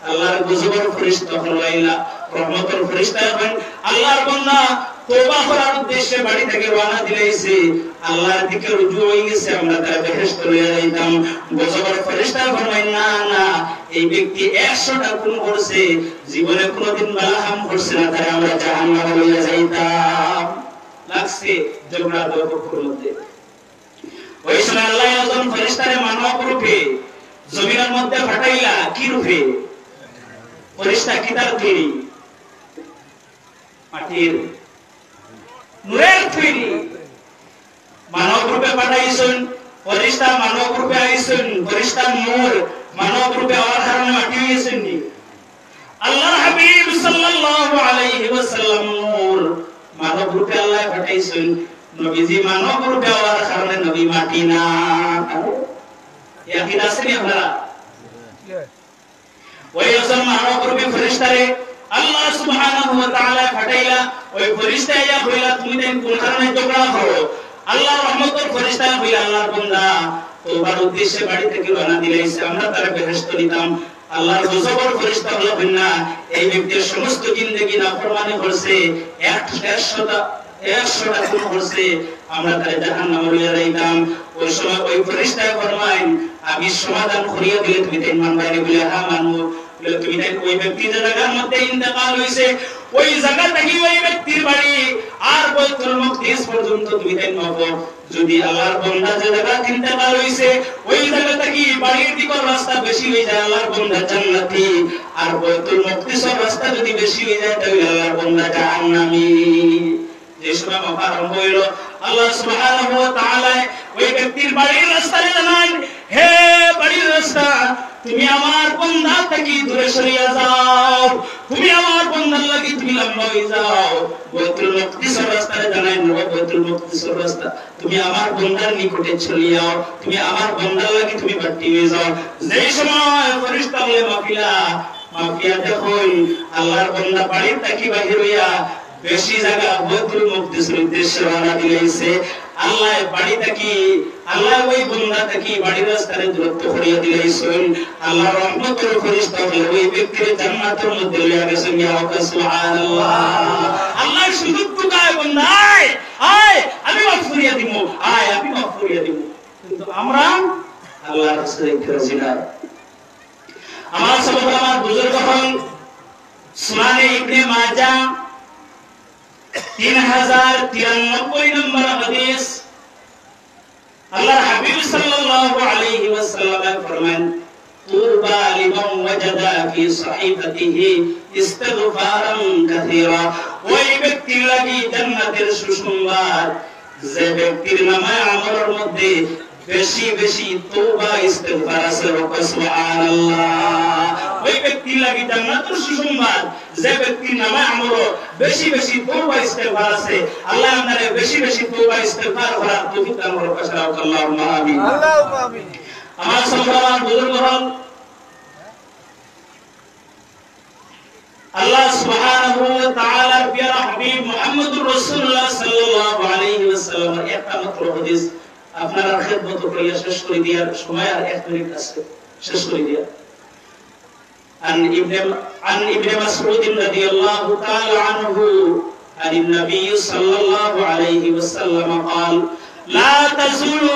[SPEAKER 2] আল্লাহর গজবের ফেরেশতা হলাইলা রহমতের ফেরেশতা এখন আল্লাহর বান্দা তওবা করার উদ্দেশ্যে বাড়ি থেকে রওনা দিয়েছে আল্লাহর দিকে রুজু হয়ে গেছে আমরা তার বেহেশত লইয়া যাইতাম গজবের ফেরেশতা ফরমায় না না এই ব্যক্তি 100টা খুন করছে জীবনে কোনোদিন বালাহাম করছে না তাই আমরা জাহান্নামে লইয়া যাইতাম লাগছে ঝগড়া দরপক্ষের মধ্যে ওই সময় আল্লাহ একজন ফেরেশতারে মানব রূপে জমিনের মধ্যে পাঠাইলা কি রূপে ফেরেশতা কিতার তৈরি মাটির নূরের তৈরি মানব রূপে পাঠাইছেন ফেরেশতা মানব রূপে আইছেন ফেরেশতা নূর মানব রূপে হওয়ার কারণে মাটি হয়েছেন নি আল্লাহর হাবিব সাল্লাল্লাহু আলাইহি ওয়াসাল্লাম নূর মানব রূপে আল্লাহ পাঠাইছেন নবীজি মানব রূপে হওয়ার কারণে নবী মাটি না ইয়াকিন আছে নি আপনারা ওই ওজন মানব রূপে ফেরেশতারে আল্লাহ সুবহানাহু ওয়া তাআলা পাঠাইলা ওই ফেরেশতা ইয়া কইলা তুমি দেন কোন কারণে ঝগড়া করো আল্লাহর রহমতের ফেরেশতা কইলা আল্লাহর বান্দা তোবার উদ্দেশ্যে বাড়ি থেকে রওনা দিলাইছে আমরা তার বেহেশত নিতাম আল্লাহর গজবের ফেরেশতা হলো না এই ব্যক্তির সমস্ত জিন্দেগি নাফরমানি করছে 100টা খুন করছে আমরা তারে জাহান্নামে লইয়া যাইতাম ওই সময় ওই ফেরেশতা ফরমায় আমি সমাধান করিয়া দিলে তুমি তাই মানবাইনি বলে হ্যাঁ মানবো বলে তুমি তাই ওই ব্যক্তির জায়গার মধ্যে ইন্তেকাল হইছে ওই জায়গা থেকে ওই ব্যক্তির বাড়ি আর বাইতুল মুকদ্দিস পর্যন্ত তুমি তাই মাপো যদি আল্লাহর বান্দা যে জায়গা ইন্তেকাল হইছে ওই জায়গা থেকে বাড়ির দিকের রাস্তা বেশি হয়ে যায় আল্লাহর বান্দা জান্নাতি আর বাইতুল মুকদ্দিসের রাস্তা যদি বেশি হয়ে যায় তাহলে আল্লাহর বান্দা জাহান্নামী যে সময় মাপা আরম্ভ হইল আল্লাহ সুবহানাহু ওয়া তাআলা ওই ব্যক্তির বাড়ির রাস্তায় জানান হে বাড়ির রাস্তা তুমি আমার বান্দা থেকে দূরে সরিয়া যাও তুমি আমার বান্দার লাগি তুমি লম্বা হয়ে যাও বাইতুল মুকদ্দিসের রাস্তায় জানাই বাইতুল মুকদ্দিসের রাস্তা তুমি আমার বান্দার নিকটে চলে যাও তুমি আমার বান্দার লাগি তুমি বাড়তি হয়ে যাও যেই সময় ফেরেশতা বলে মাফিয়া দেখুন আল্লাহর বান্দা বাড়ির থেকে বাহির হইয়া বেশি জায়গা বাইতুল মুকদ্দিসের উদ্দেশ্যে রওনা দিয়েছে আল্লাহ বাড়ি থেকে আল্লাহ ওই বান্দা থেকে বাড়ির রাস্তায় দূরত্ব করিয়ে দিয়েছেন আল্লাহর রহমতের ফেরেশতা হলো ওই ব্যক্তির জান্নাতের মধ্যে লইয়া গেছেন ইয়া সুবহানাল্লাহ আল্লাহ শুধু টুকায় বান্দা আয় আমি মাফ করিয়া দিব আয় আমি মাফ করিয়া দিব কিন্তু আমরা আল্লাহর রাস্তায় রাজি না আমার সবাই আমার বুজুর্গ হন সুনানে ইবনে মাজাহ 3093 নম্বর হাদিস আল্লাহর হাবিব সাল্লাল্লাহু আলাইহি ওয়াসাল্লাম ফরমান তুবা লিমান ওয়াজাদা ফি সাহিফাতিহি ইস্তিগফারান কাসীরা ওই ব্যক্তির লাগি জান্নাতের সুসংবাদ যে ব্যক্তির নামে আমলের মধ্যে বেশি বেশি তওবা ইস্তিগফার আছে সুবহানাল্লাহ ওই ব্যক্তির লাগি জান্নাতের সুসংবাদ যে ব্যক্তির নামে আমল বেশি বেশি তওবা ইস্তিগফার আছে আল্লাহ আমাদের বেশি বেশি তওবা ইস্তিগফার করার তৌফিক দান করুন আল্লাহুম্মা আমিন আল্লাহুম্মা আমিন আমার সম্মানিত বুজুর্গ হন আল্লাহ সুবহানাহু ওয়া তাআলার প্রিয় হাবিব মুহাম্মদুর রাসূলুল্লাহ সাল্লাল্লাহু আলাইহি ওয়াসাল্লামের একটা মাত্র হাদিস আপনারা খিদমত করিয়া শেষ করে দিয়ার সময় আর 1 মিনিট আছে শেষ করে দিয়া عن ابن مسعود رضي الله تعالى عنه عن النبي صلى الله عليه وسلم قال لا تزول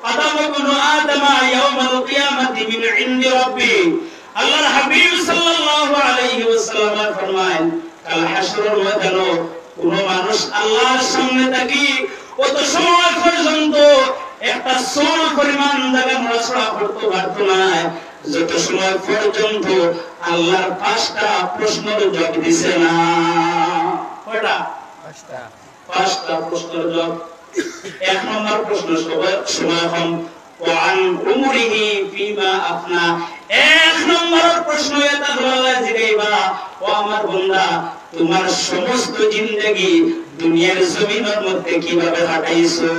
[SPEAKER 2] قدم ابن آدم يوم القيامة من عند ربي الله الحبيب صلى الله عليه وسلم فرمائن কাল হাসরের ময়দানে কোন মানুষ আল্লাহর সামনে থাকি কত সময় পর্যন্ত একটা সোল পরিমাণ জায়গা নড়াচড়া করতে পারতো না যত সময় পর্যন্ত আল্লাহর 5টা প্রশ্নের জবাব দিছে না কয়টা 5টা প্রশ্নের জবাব 1 নম্বর প্রশ্ন সময় হম ওয়ান উমরিহি ফিমা আফনা 1 নম্বর প্রশ্ন এটা আল্লাহ জিগাইবা ও আমার বান্দা তোমার সমস্ত জিন্দেগি দুনিয়ার জমিনের মধ্যে কিভাবে কাটাইছো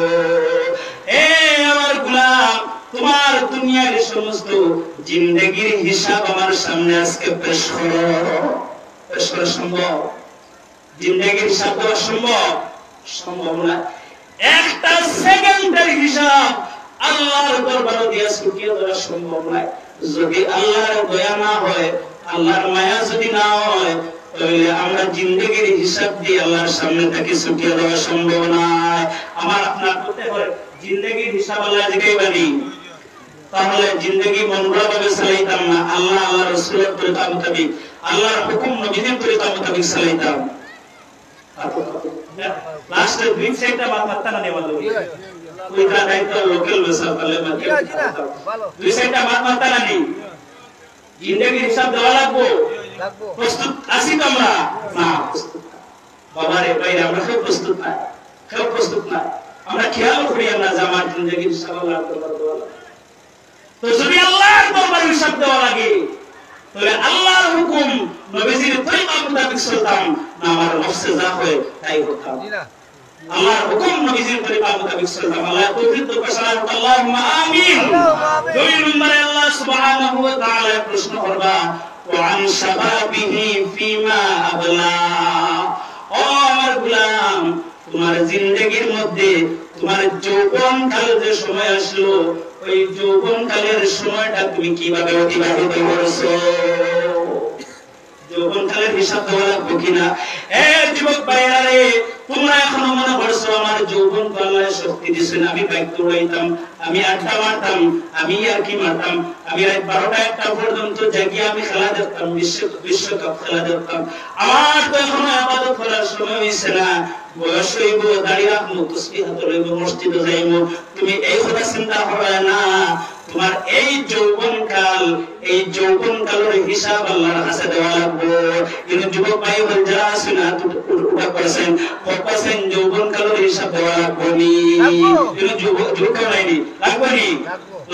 [SPEAKER 2] এ আমার গোলাম তোমার দুনিয়ার সমস্ত জিন্দেগির হিসাব আমার সামনে আজকে পেশ করা সম্ভব জিন্দেগির হিসাব দেওয়া সম্ভব না একটা সেকেন্ডের হিসাব আল্লাহর দরবারে দিয়া ছুটিয়ে দেওয়া সম্ভব না যদি আল্লাহর দয়া না হয় আল্লাহর মায়া যদি না হয় তাহলে আমরা জিন্দেগির হিসাব দিয়ে আল্লাহর সামনে থেকে ছুটিয়ে দেওয়া সম্ভব না আমার আপনার করতে হয় জিন্দেগির হিসাব আল্লাহ জিগাইবানি তাহলে জিন্দেগি মনগড়াভাবে চালাইতাম না আল্লাহ আল্লাহ রাসূলের তরিকা মোতাবেক আল্লাহর হুকুম নবীদের তরিকা মোতাবেক চালাইতাম লাস্টে 2 সেকেন্ড বাদ মারতা না নেওয়া যাবে কোইটা দায়িত্ব লোকাল ভাষা বলে মানে 2 সেকেন্ড বাদ মারতা না নি জিন্দেগির হিসাব দেওয়া লাগবে প্রস্তুত আছি তো আমরা? না, প্রস্তুত না বাবারে ভাইরা, আমরা কেউ প্রস্তুত না, কেউ প্রস্তুত না। আমরা খেয়াল করি আমরা জামাত জিন্দেগি ইনশাআল্লাহ করব। তো যদি আল্লাহর দরবারে হিসাব দেওয়া লাগে তাহলে আল্লাহর হুকুম নবীজির তরিকা মোতাবেক চলতাম না আমার নফসে যা হয় তাই করতাম? আল্লাহর হুকুম নবীজির তরিকা মোতাবেক চলতাম। আল্লাহ তৌফিক দান করুন, আল্লাহুম্মা আমিন। দুই নম্বরে আল্লাহ সুবহানাহু ওয়া তাআলা প্রশ্ন করবা ওয়া আন শাবাবিহি ফিমা আবলা। ও আমার গোলাম, তোমার জিন্দেগীর মধ্যে তোমার যৌবন কাল যে সময় আসলো, ওই যৌবন কালের সময়টা তুমি কিভাবে অতিবাহিত করেছো? যৌবন কালের হিসাব দেওয়া লাগবে কিনা? যুবক ভাইরা রে, তোমরা এখনো মনে করছো আমার যৌবন তো আল্লাহ শক্তি দিয়েছেন, আমি বাইক দৌড়াইতাম, আমি আড্ডা মারতাম, আমি আর কি মারতাম, আমি রাত 12টা 1টা পর্যন্ত জাগিয়ে আমি খেলা দেখতাম, বিশ্বকাপ খেলা দেখতাম। আমার তো এখনো ইবাদত করার সময় হয়েছে না, বয়স হইব, দাঁড়িয়ে রাখবো, তসবিহ হাতে লইব, মসজিদে যাইব। তুমি এই কথা চিন্তা করবে না। তোমার এই যৌবনকাল, এই যৌবনকালের হিসাব আল্লাহর কাছে দেওয়া লাগবে। কিন্তু যুবক ভাই বোন যারা আছেন না, উঠা করেছেন, করেছেন যৌবনকালের হিসাব দেওয়া লাগবে নি? কিন্তু যুবক নাইনি, লাগবে নি?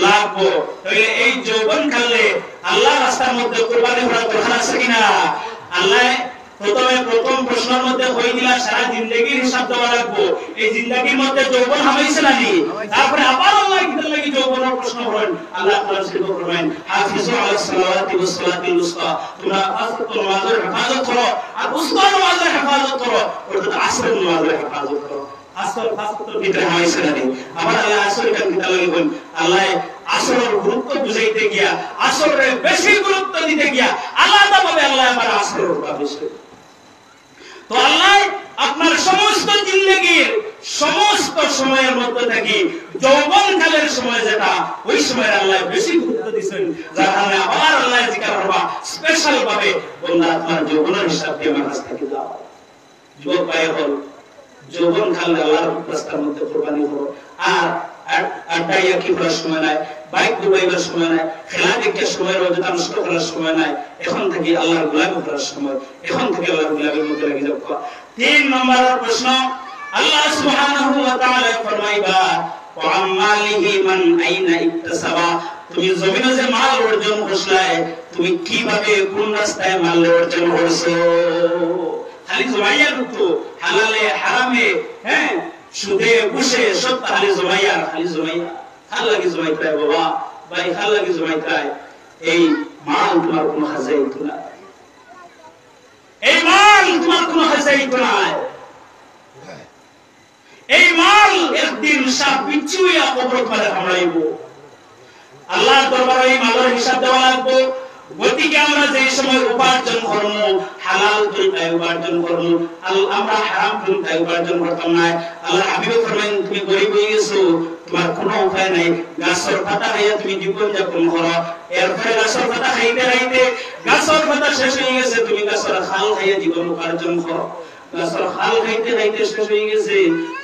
[SPEAKER 2] লাগবে। তাহলে এই যৌবনকালে আল্লাহর রাস্তার মধ্যে কুরবানি করা দরকার আছে কিনা? আল্লাহ প্রথম প্রশ্নের মধ্যে হয়ে দিলা সারা জিন্দেগির হিসাব দেওয়া লাগবো। এই জিন্দেগির মধ্যে যৌবন হামাইছে নাকি? তারপরে আবার আল্লাহ কিতাব লাগি যৌবনের প্রশ্ন করেন। আল্লাহ কোরআন শরীফে ফরমায়েন, হাফিজু আলাস সালাওয়াতি ওয়াস সালাতিল উসতা। তোমরা আসর নামাজের হেফাজত করো, আর উসতা নামাজের হেফাজত করো, অর্থাৎ আসর নামাজের হেফাজত করো। আসর ফাসতের ভিতরে হামাইছে নাকি? আবার আল্লাহ আসর কান কিতাব লাগি বলেন, আল্লাহ আসরের গুরুত্ব বুঝাইতে গিয়া, আসরের বেশি গুরুত্ব দিতে গিয়া আলাদাভাবে আল্লাহ আবার আসরের কথা বলেছেন। তো আল্লাহ আপনার সমস্ত জিন্দেগির সমস্ত সময়ের মধ্যে থেকে যৌবন কালের সময় যেটা, ওই সময় আল্লাহ বেশি গুরুত্ব দিয়েছেন, যার কারণে আবার আল্লাহ জিকির করবা স্পেশাল ভাবে, বন্ধা আপনার যৌবনের হিসাব দিয়ে আমার কাছ থেকে দাও। যুবক ভাই হল যৌবন কাল আল্লাহর রাস্তার মধ্যে কোরবানি করো। আর আড্ডাইয়া কি করার সময় নাই, বাইক ডুবাইবার সময় নাই, খেলা দেখার সময়, অযথা নষ্ট করার সময় নাই। এখন থেকে আল্লাহর গোলামি করার সময়, এখন থেকে আল্লাহর গোলামির মধ্যে লেগে যাও। 3 নম্বরের প্রশ্ন, আল্লাহ সুবহানাহু ওয়া তাআলা ফরমাইবা ওয়া আমালিহি মান আইনা ইকতাসাবা। তুমি জমিনে যে মাল অর্জন করছলে, তুমি কিভাবে কোন রাস্তায় মাল অর্জন করছো? খালি জমাইয়া তো হালালে হারামে, হ্যাঁ, সুদে ঘুষে সব খালি জমাইয়া, খালি জমাইয়া। ভাল লাগে জমাইতে বাবা, ভাই ভাল লাগে জমাইতে। এই মাল তোমার কোনো হাজাইত না, এই মাল তোমার কোনো হাজাইত না। এই মাল একদিন সব পিছুইয়া কবর করে কামড়াইব। আল্লাহর দরবারে এই মালের হিসাব দেওয়া লাগবে। গতিকে আমরা যে সময় উপার্জন করব, হালাল তরিকায় উপার্জন করব, আমরা হারাম তরিকায় উপার্জন করতাম না। আল্লাহ হাবিব ফরমান, তুমি গরিব হয়ে গেছো, তোমার কোনো উপায় নাই, গাছের পাতা খাইয়া তুমি জীবন যাপন করো। এরপরে গাছের পাতা খাইতে খাইতে গাছের পাতা শেষ হয়ে গেছে, তুমি গাছের খাল খাইয়া জীবন উপার্জন করো। গাছের খাল খাইতে খাইতে শেষ হয়ে গেছে,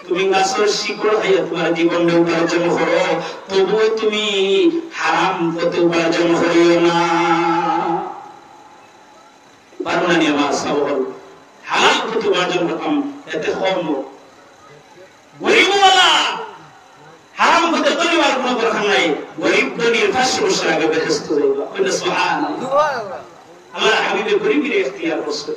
[SPEAKER 2] তুমি গাছের শিকড় খাইয়া তোমার জীবন উপার্জন করো। তবুও তুমি হারাম পথে উপার্জন করিও না। পারো না নিয়ে আমার সাবল হালাল পথে উপার্জন করতাম, এতে কম। গরিবওয়ালা হারাম পথে চলিবার কোনো দরকার নাই। গরিব ধনীর 500 বছর আগে বেহেশত যাইবা। সুবহানাল্লাহ। আল্লাহ হাবিবে গরিবের ইখতিয়ার করছে,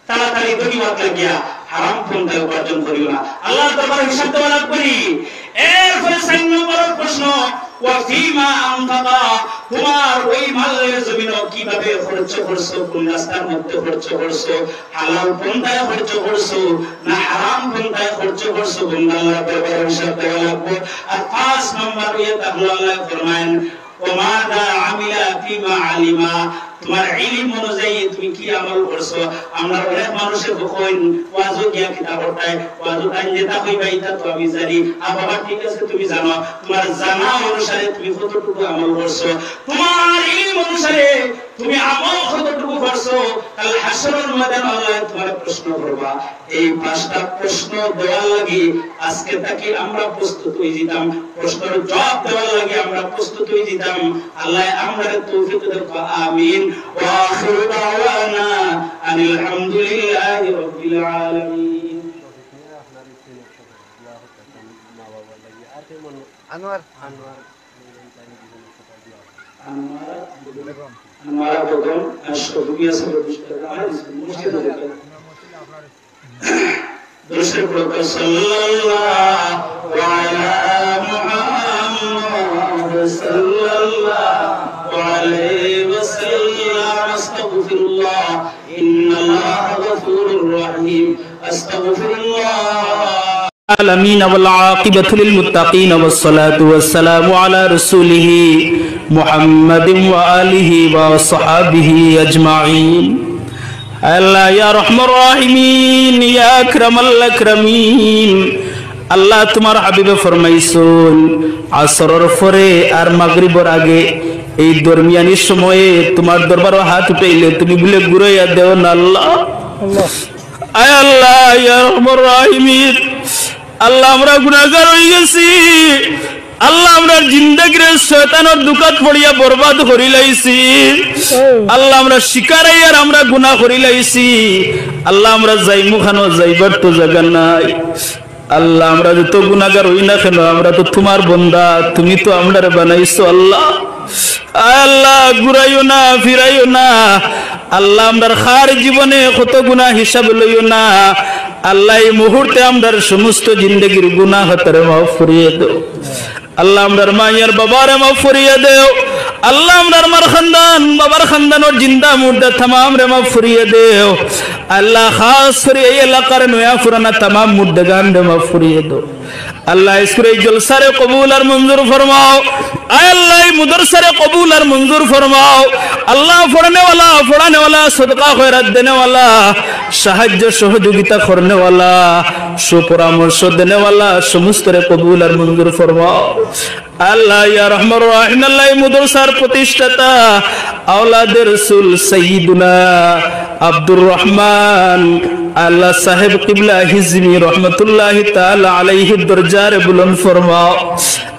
[SPEAKER 2] তাড়াতাড়ি ধনী হওয়ার লাগিয়া হারাম পন্থায় উপার্জন করিও না। আল্লাহর দরবারে হিসাব দেওয়া লাগবে। এরপরে 4 নম্বরের প্রশ্ন, ওয়া ফিমা আনফাকা। তোমার ওই মালের জমিন কিভাবে খরচ করছো, কোন রাস্তার মধ্যে খরচ করছো, হালাল পন্থায় খরচ করছো না হারাম পন্থায় খরচ করছো, বন্ধু আল্লাহর দরবারে হিসাব দেওয়া লাগবে। আর 5 নম্বর ইয়া আল্লাহ ফরমায়েন, ওয়া মাযা আমিলা ফিমা আলিমা। তোমার ইলম অনুযায়ী তুমি কি আমল করছো। আমরা অনেক মানুষের কইন ওয়াজু গিয়া কিতাব পড়ায়, ওয়াজু আইন যেটা কইবা এটা তো আমি জানি। বাবা ঠিক আছে, তুমি জানো, তোমার জানা অনুসারে তুমি কতটুকু আমল করছো। তোমার ইলম অনুসারে তুমি আমল কতটুকু করছো, কাল হাসরের ময়দানে আল্লাহ তোমার প্রশ্ন করবা। এই 5টা প্রশ্ন দেওয়ার লাগি আজকে থেকে আমরা প্রস্তুত হয়ে যেতাম, প্রশ্নের জবাব দেওয়ার লাগি আমরা প্রস্তুত হয়ে যেতাম। আল্লাহ আমাদের তৌফিক দেন। আমিন। ওয়া আখিরু দাওয়ানা আনিল হামদুলিল্লাহি রাব্বিল আলামিন।
[SPEAKER 3] আনোয়ার
[SPEAKER 2] বেগম আশরাফিয়া সাল্লাল্লাহু আলা মুহাম্মদ সাল্লাল্লাহু আলাইহি ওয়াসাল্লাম। আস্তাগফিরুল্লাহ ইন্নাল্লাহা গফুরুর রহিম। আস্তাগফিরুল্লাহ
[SPEAKER 1] العالمين والعاقبة للمتقين والصلاة والسلام على رسوله محمد وآله وصحابه أجمعين. الله يا رحم الراحمين يا أكرم الأكرمين. আল্লাহ তোমার হাবিবে ফরমাইছেন আসরের পরে আর মাগরিবের আগে এই দরমিয়ানি সময়ে তোমার দরবারে হাত উঠাইলে তুমি বলে ঘুরাইয়া দেও না। আল্লাহ আয় আল্লাহ ইয়া রহমান রাহিমিন। আল্লাহ আমরা গুনাহগার হয়ে গেছি। আল্লাহ আমরা জিন্দেগির শয়তানের দুকাত পড়িয়া বরবাদ করি লাইছি। আল্লাহ আমরা শিকারে আর আমরা গুনাহ করি লাইছি। আল্লাহ আমরা যাইমু খানো যাইবার তো জায়গা নাই। আল্লাহ আমরা যত গুনাহগার হই না কেন আমরা তো তোমার বান্দা, তুমি তো আমরারে বানাইছো। আল্লাহ আল্লাহ ঘুরাইও না ফিরাইও না। আল্লাহ আমরার খার জীবনে কত গুনাহ হিসাব লইও না। আল্লাহ এই মুহূর্তে আমরার সমস্ত জিন্দগির গুনাহ হতরে মাফ করিয়ে দাও। আল্লাহ আমরার মায়ের বাবারে মাফ করিয়ে দাও। আল্লাহ আমরার মার খানদান বাবার খানদানোর জিন্দা মুর্দা तमाम রে মাফ করিয়ে দাও। আল্লাহ খাস করে এই এলাকার নয়া পুরানা तमाम মুর্দাগান রে মাফ করিয়ে দাও। আল্লাহ ইসরে জলসারে কবুল আর মঞ্জুর ফরমাও। আয় আল্লাহ মুদরসারে কবুল আর মঞ্জুর ফরমাও। আল্লাহ পড়ানে ওয়ালা সদকা খয়রাত দেনে ওয়ালা সাহায্য সহযোগিতা করনে ওয়ালা সুপরামর্শ দেনে ওয়ালা সমস্ত রে কবুল আর মঞ্জুর ফরমাও। আল্লাহ ইয়া রহমান রাহিম। আল্লাহ মুদরসার প্রতিষ্ঠাতা আওলাদের রাসূল সাইয়্যিদুনা আব্দুর রহমান আল্লাহ সাহেব কিবলা হিজমি রহমতুল্লাহি তাআলা আলাইহি দরজারে বুলন্দ ফরমাও।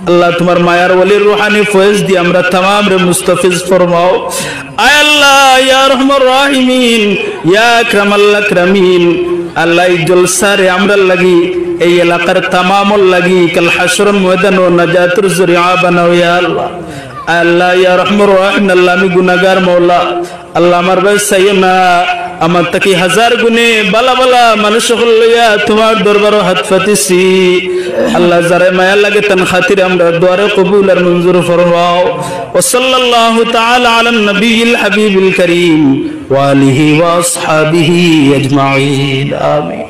[SPEAKER 1] আল্লাহ তোমার মায়ার ওলির রুহানি ফয়েজ দিয়ে আমরা तमाम রে মুস্তাফিজ ফরমাও। আয় আল্লাহ ইয়া রহমান রাহিমিন ইয়া আকরামাল আকরামিন। আল্লাহ এই জলসারে আমরা লাগি এই এলাকার तमामল লাগি কাল হাশরের ময়দান ও নাজাতুর জরিয়া বানাও ইয়া আল্লাহ। আল্লাহ ইয়া রহমান রাহিম। আল্লাহ আমি গুনাহগার মওলা। আল্লাহ আমার ভাই সাইয়্যিনা আমার তাকি হাজার গুণে বালা বালা মানুষ লইয়া তোমার দরবারে হাত পাতিছি। আল্লাহ যারে মায়া লাগে তান খাতির আমরা দোয়ারে কবুল আর মঞ্জুর ফরমাও। ওয়া সাল্লাল্লাহু তাআলা আলা নবিয়িল হাবিবিল কারীম ওয়া আলিহি ওয়া আসহাবিহি আজমাইন। আমিন।